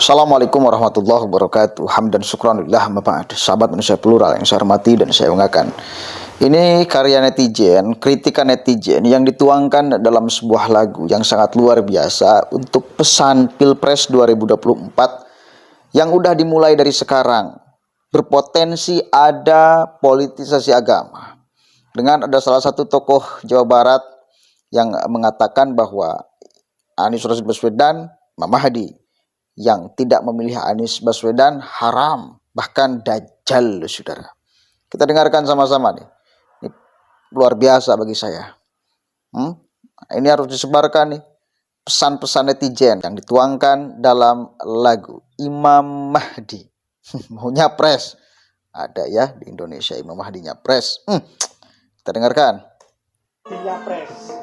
Assalamualaikum warahmatullahi wabarakatuh. Hamdan syukranillah amma ba'd. Sahabat manusia plural yang saya hormati dan saya banggakan. Ini karya netizen, kritikan netizen yang dituangkan dalam sebuah lagu yang sangat luar biasa untuk pesan Pilpres 2024 yang udah dimulai dari sekarang. Berpotensi ada politisasi agama. Dengan ada salah satu tokoh Jawa Barat yang mengatakan bahwa Anies Rashid Baswedan, Imam Mahdi, yang tidak memilih Anies Baswedan haram, bahkan dajjal, saudara. Kita dengarkan sama-sama nih. Ini luar biasa bagi saya. Ini harus disebarkan nih pesan-pesan netizen yang dituangkan dalam lagu Imam Mahdi. Mau nyapres. Ada ya di Indonesia Imam Mahdi nyapres. Kita dengarkan. Nyapres.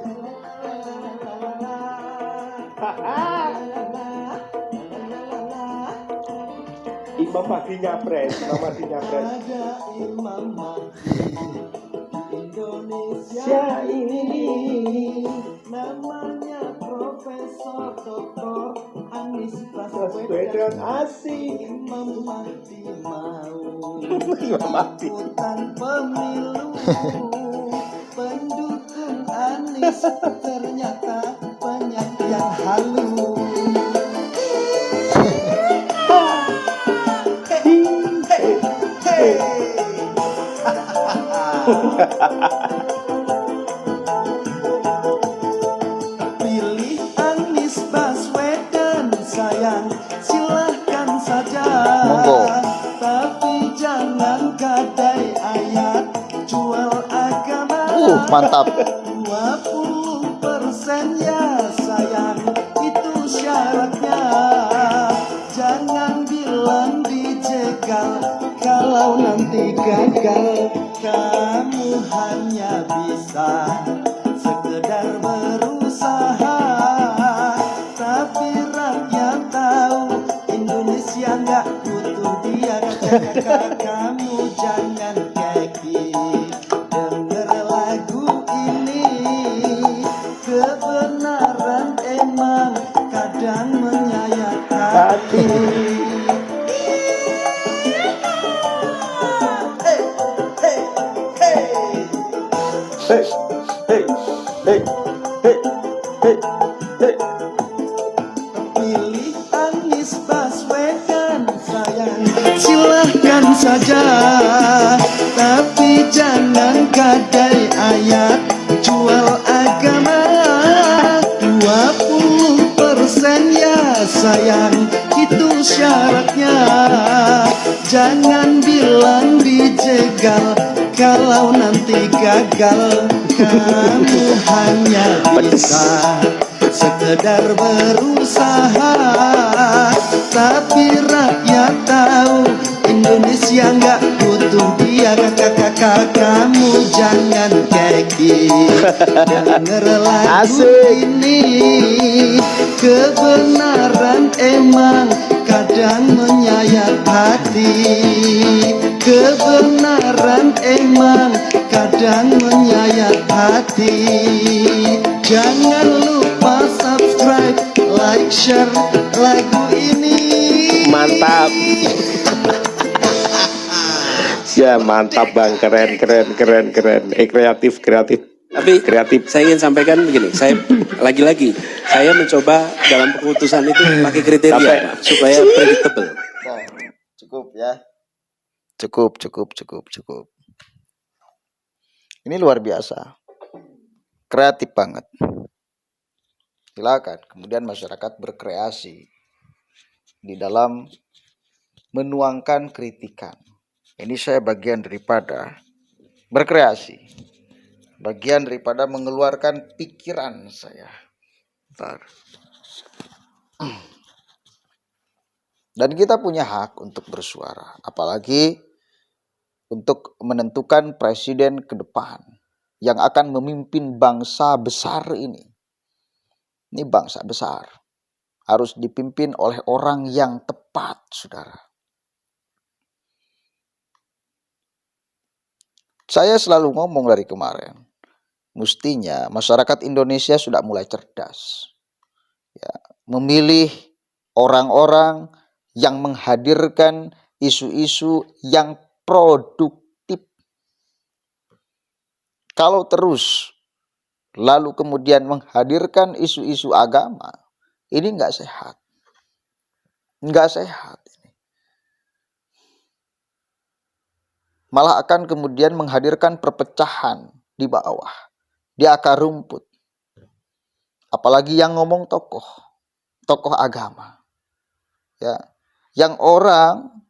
Imam Mahdi nyapres, Imam Mahdi nyapres. Ada Imam Mahdi Indonesia ini namanya Profesor Dr. Anies Baswedan Baswedan. asik. Imam Mahdi mau Imam Mahdi. ikutan pemilu. Pendukung Anies ternyata banyak yang halu. Pilih Anies Baswedan sayang, silahkan saja. Monggo. Tapi jangan gadai ayat jual agama. Mantap. 20% ya sayang, itu syaratnya. Jangan bilang dijegal, kalau nanti gagal kamu hanya bisa sekedar berusaha. Tapi rakyat tahu Indonesia nggak butuh dia. Kamu jangan keki, denger lagu ini. Kebenaran emang kadang menyayat hati. Hey, hey, hey, hey, hey, hey. Pilih Anies Baswedan sayang, silahkan saja. Tapi jangan gadai ayat jual agama. 20% ya sayang, itu syaratnya. Jangan bilang dijegal, kalau nanti gagal kamu hanya bisa sekedar berusaha. Tapi rakyat tahu Indonesia nggak butuh dia. Kakak kamu jangan keki, denger lagu ini. Kebenaran emang kadang menyayat hati. Kebenaran emang kadang menyayat hati. Jangan lupa subscribe, like, share lagu ini. Mantap. Ya mantap bang, keren. Kreatif. Tapi Kreatif. saya ingin sampaikan begini, saya lagi-lagi saya mencoba dalam keputusan itu pakai kriteria Sampai. Pak, supaya predictable. Nah, cukup ya. Cukup. Ini luar biasa. Kreatif banget. Silakan. Kemudian masyarakat berkreasi di dalam menuangkan kritikan. Ini saya bagian daripada berkreasi. Bagian daripada mengeluarkan pikiran saya. Bentar. Dan kita punya hak untuk bersuara. Apalagi untuk menentukan presiden ke depan yang akan memimpin bangsa besar ini. Ini bangsa besar. Harus dipimpin oleh orang yang tepat, saudara. Saya selalu ngomong dari kemarin, mestinya masyarakat Indonesia sudah mulai cerdas. Ya, memilih orang-orang yang menghadirkan isu-isu yang produktif. Kalau terus lalu kemudian menghadirkan isu-isu agama, ini nggak sehat. Nggak sehat. Malah akan kemudian menghadirkan perpecahan di bawah, di akar rumput. Apalagi yang ngomong tokoh agama. Ya, yang orang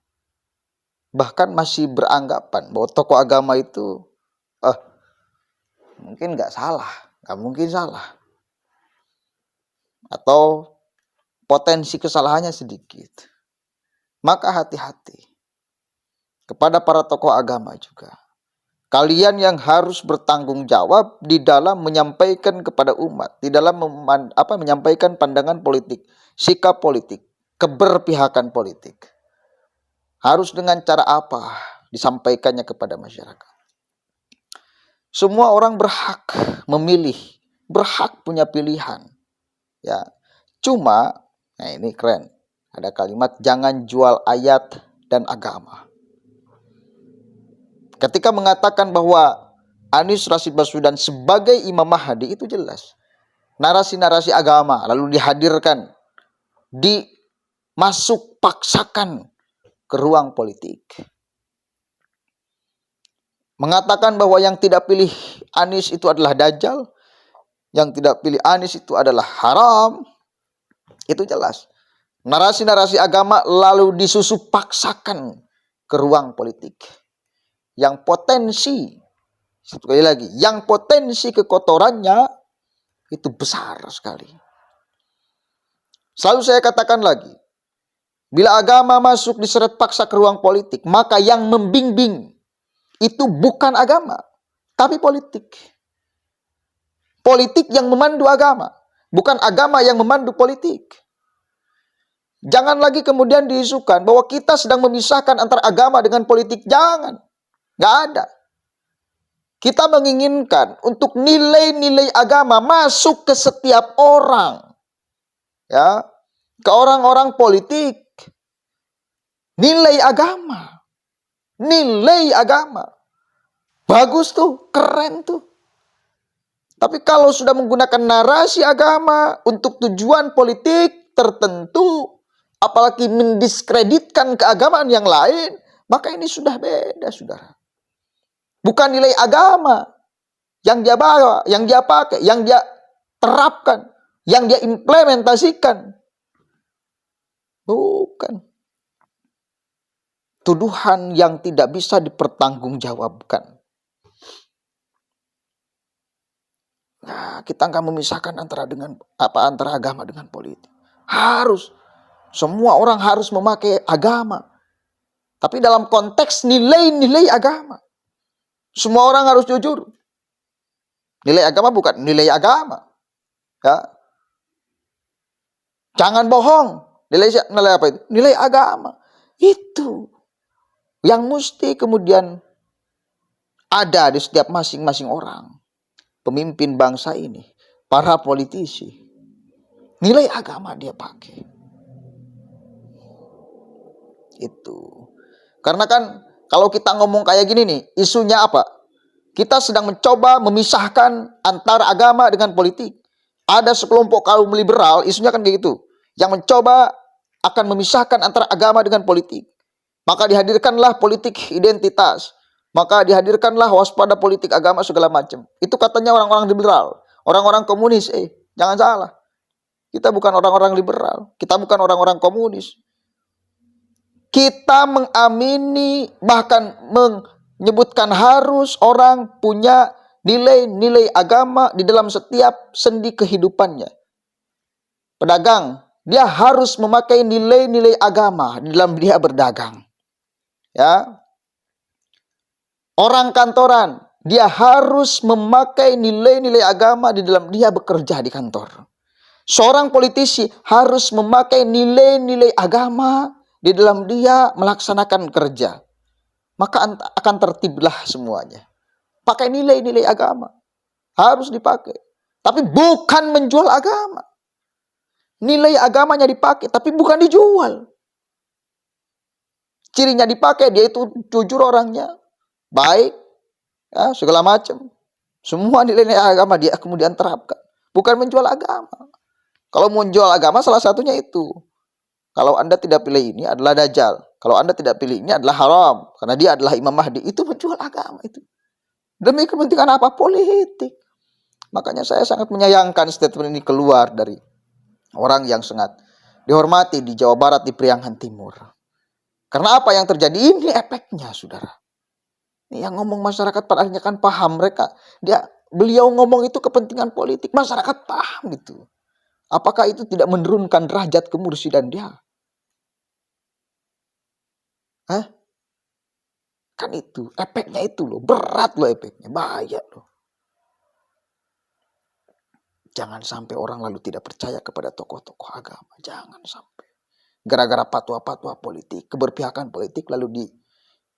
bahkan masih beranggapan bahwa tokoh agama itu mungkin nggak mungkin salah. Atau potensi kesalahannya sedikit. Maka hati-hati kepada para tokoh agama juga. Kalian yang harus bertanggung jawab di dalam menyampaikan kepada umat, di dalam menyampaikan pandangan politik, sikap politik, keberpihakan politik. Harus dengan cara apa disampaikannya kepada masyarakat. Semua orang berhak memilih, berhak punya pilihan. Ya, cuma, nah ini keren. Ada kalimat jangan jual ayat dan agama. Ketika mengatakan bahwa Anies Rashid Baswedan sebagai Imam Mahdi itu jelas. Narasi-narasi agama lalu dihadirkan, paksakan ke ruang politik. Mengatakan bahwa yang tidak pilih Anies itu adalah dajjal, yang tidak pilih Anies itu adalah haram, itu jelas. Narasi-narasi agama lalu paksakan ke ruang politik. Yang potensi kekotorannya itu besar sekali. Selalu saya katakan lagi, bila agama masuk diseret paksa ke ruang politik, maka yang membimbing itu bukan agama, tapi politik. Politik yang memandu agama, bukan agama yang memandu politik. Jangan lagi kemudian diisukan bahwa kita sedang memisahkan antara agama dengan politik. Jangan. Nggak ada. Kita menginginkan untuk nilai-nilai agama masuk ke setiap orang. Ya, ke orang-orang politik. Nilai agama. Nilai agama. Bagus tuh, keren tuh. Tapi kalau sudah menggunakan narasi agama untuk tujuan politik tertentu, apalagi mendiskreditkan keagamaan yang lain, maka ini sudah beda, saudara. Bukan nilai agama yang dia bawa, yang dia pakai, yang dia terapkan, yang dia implementasikan. Bukan. Tuduhan yang tidak bisa dipertanggungjawabkan. Nah, kita nggak memisahkan antara agama dengan politik. Harus. Semua orang harus memakai agama. Tapi dalam konteks nilai-nilai agama. Semua orang harus jujur. Nilai agama bukan nilai agama. Ya. Jangan bohong. Nilai apa itu? Nilai agama. Itu yang mesti kemudian ada di setiap masing-masing orang. Pemimpin bangsa ini. Para politisi. Nilai agama dia pakai. Itu. Karena kan kalau kita ngomong kayak gini nih, isunya apa? Kita sedang mencoba memisahkan antara agama dengan politik. Ada sekelompok kaum liberal, isunya kan kayak gitu. Yang mencoba akan memisahkan antara agama dengan politik. Maka dihadirkanlah politik identitas. Maka dihadirkanlah waspada politik agama segala macam. Itu katanya orang-orang liberal. Orang-orang komunis, jangan salah. Kita bukan orang-orang liberal. Kita bukan orang-orang komunis. Kita mengamini, bahkan menyebutkan harus orang punya nilai-nilai agama di dalam setiap sendi kehidupannya. Pedagang, dia harus memakai nilai-nilai agama di dalam dia berdagang. Ya. Orang kantoran, dia harus memakai nilai-nilai agama di dalam dia bekerja di kantor. Seorang politisi harus memakai nilai-nilai agama di dalam dia melaksanakan kerja. Maka akan tertiblah semuanya. Pakai nilai-nilai agama. Harus dipakai. Tapi bukan menjual agama. Nilai agamanya dipakai, tapi bukan dijual. Cirinya dipakai, dia itu jujur orangnya, baik, ya, segala macam. Semua nilai-nilai agama dia kemudian terapkan. Bukan menjual agama. Kalau menjual agama salah satunya itu. Kalau Anda tidak pilih ini adalah Dajjal. Kalau Anda tidak pilih ini adalah haram. Karena dia adalah Imam Mahdi. Itu menjual agama itu. Demi kepentingan apa? Politik. Makanya saya sangat menyayangkan statement ini keluar dari orang yang sangat dihormati di Jawa Barat, di Priangan Timur. Karena apa yang terjadi? Ini efeknya, saudara. Ini yang ngomong masyarakat pada akhirnya kan paham mereka. Beliau ngomong itu kepentingan politik. Masyarakat paham gitu. Apakah itu tidak menurunkan derajat kemursidan dia? Hah? Kan itu, efeknya itu loh. Berat loh efeknya, bahaya loh. Jangan sampai orang lalu tidak percaya kepada tokoh-tokoh agama. Jangan sampai. Gara-gara fatwa-fatwa politik, keberpihakan politik lalu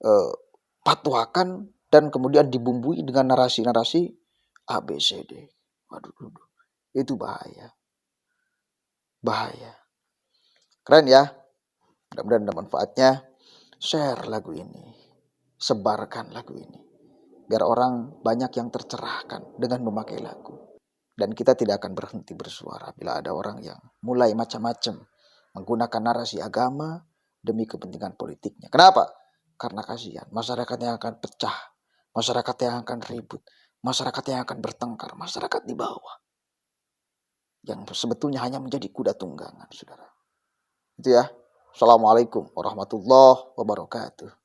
dipatwakan dan kemudian dibumbui dengan narasi-narasi ABCD. Waduh, itu bahaya. Bahaya. Keren ya. Mudah-mudahan ada manfaatnya. Share lagu ini. Sebarkan lagu ini. Biar orang banyak yang tercerahkan dengan memakai lagu. Dan kita tidak akan berhenti bersuara bila ada orang yang mulai macam-macam menggunakan narasi agama demi kepentingan politiknya. Kenapa? Karena kasihan. Masyarakat yang akan pecah. Masyarakat yang akan ribut. Masyarakat yang akan bertengkar. Masyarakat di bawah. Yang sebetulnya hanya menjadi kuda tunggangan, saudara. Itu ya. Assalamualaikum warahmatullahi wabarakatuh.